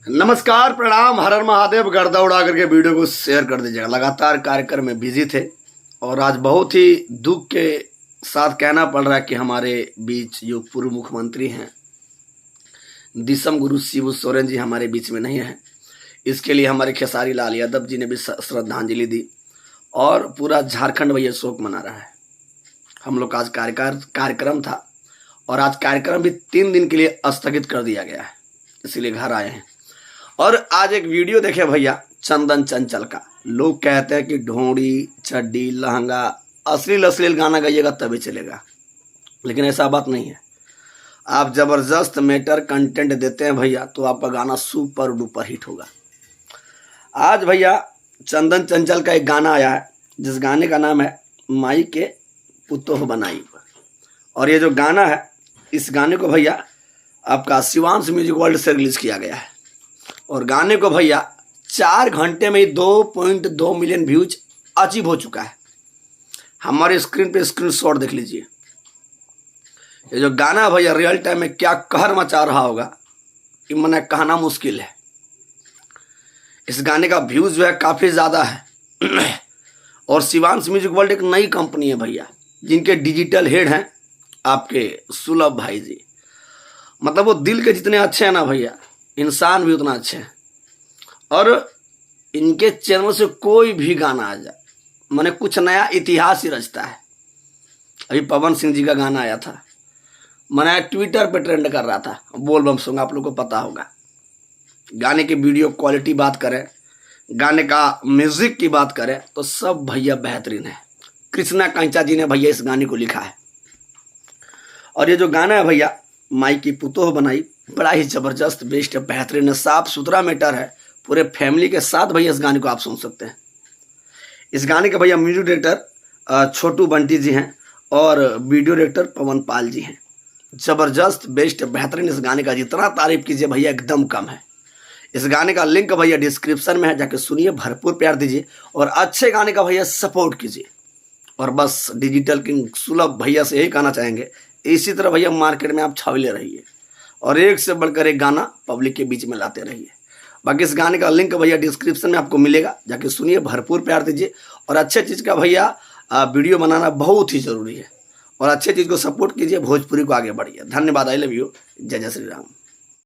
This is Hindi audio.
नमस्कार, प्रणाम, हर हर महादेव। गर्दा उड़ा करके वीडियो को शेयर कर दीजिएगा। लगातार कार्यक्रम में बिजी थे और आज बहुत ही दुख के साथ कहना पड़ रहा है कि हमारे बीच जो पूर्व मुख्यमंत्री हैं दिसम गुरु शिबू सोरेन जी हमारे बीच में नहीं है। इसके लिए हमारे खेसारी लाल यादव जी ने भी श्रद्धांजलि दी और पूरा झारखंड भैया शोक मना रहा है। हम लोग का आज कार्यक्रम था और आज कार्यक्रम भी 3 दिन के लिए स्थगित कर दिया गया है, इसीलिए घर आए हैं। और आज एक वीडियो देखे भैया चंदन चंचल का। लोग कहते हैं कि ढोंडी चड्डी लहंगा अश्लील अश्लील गाना गाइएगा तभी चलेगा, लेकिन ऐसा बात नहीं है। आप जबरदस्त मैटर कंटेंट देते हैं भैया तो आपका गाना सुपर डुपर हिट होगा। आज भैया चंदन चंचल का एक गाना आया है जिस गाने का नाम है माई के पुतोह बनाई। और ये जो गाना है, इस गाने को भैया आपका शिवांश म्यूजिक वर्ल्ड से रिलीज किया गया है और गाने को भैया 4 घंटे में ही 2.2 मिलियन व्यूज अचीव हो चुका है। हमारे स्क्रीन पे स्क्रीनशॉट देख लीजिए। ये जो गाना है भैया रियल टाइम में क्या कहर मचा रहा होगा कि मैंने कहना मुश्किल है। इस गाने का व्यूज जो है काफी ज्यादा है और शिवांश म्यूजिक वर्ल्ड एक नई कंपनी है भैया, जिनके डिजिटल हेड हैं आपके सुलभ भाई जी। मतलब वो दिल के जितने अच्छे हैं ना भैया, इंसान भी उतना अच्छे हैं। और इनके चैनल से कोई भी गाना आ जाए मैंने कुछ नया इतिहास ही रचता है। अभी पवन सिंह जी का गाना आया था, मैंने ट्विटर पे ट्रेंड कर रहा था, बोल बम सॉन्ग, आप लोग को पता होगा। गाने की वीडियो क्वालिटी बात करें, गाने का म्यूजिक की बात करें तो सब भैया बेहतरीन है। कृष्णा कंचा जी ने भैया इस गाने को लिखा है। और ये जो गाना है भैया माई की पुतोह बनाई, बड़ा ही जबरदस्त बेस्ट है, बेहतरीन है, साफ सुथरा मैटर है। पूरे फैमिली के साथ भैया इस गाने को आप सुन सकते हैं। इस गाने के भैया म्यूजिक डायरेक्टर छोटू बंटी जी हैं और वीडियो डायरेक्टर पवन पाल जी हैं। जबरदस्त बेस्ट बेहतरीन इस गाने का जितना तारीफ कीजिए भैया एकदम कम है। इस गाने का लिंक भैया डिस्क्रिप्शन में है, जाके सुनिए, भरपूर प्यार दीजिए और अच्छे गाने का भैया सपोर्ट कीजिए। और बस डिजिटल किंग सुलभ भैया से यही कहना चाहेंगे, इसी तरह भैया मार्केट में आप छावले रहिए और एक से बढ़कर एक गाना पब्लिक के बीच में लाते रहिए। बाकी इस गाने का लिंक भैया डिस्क्रिप्शन में आपको मिलेगा, जाके सुनिए, भरपूर प्यार दीजिए। और अच्छे चीज़ का भैया वीडियो बनाना बहुत ही ज़रूरी है और अच्छे चीज़ को सपोर्ट कीजिए, भोजपुरी को आगे बढ़िए। धन्यवाद। I love you. जय जय श्री राम।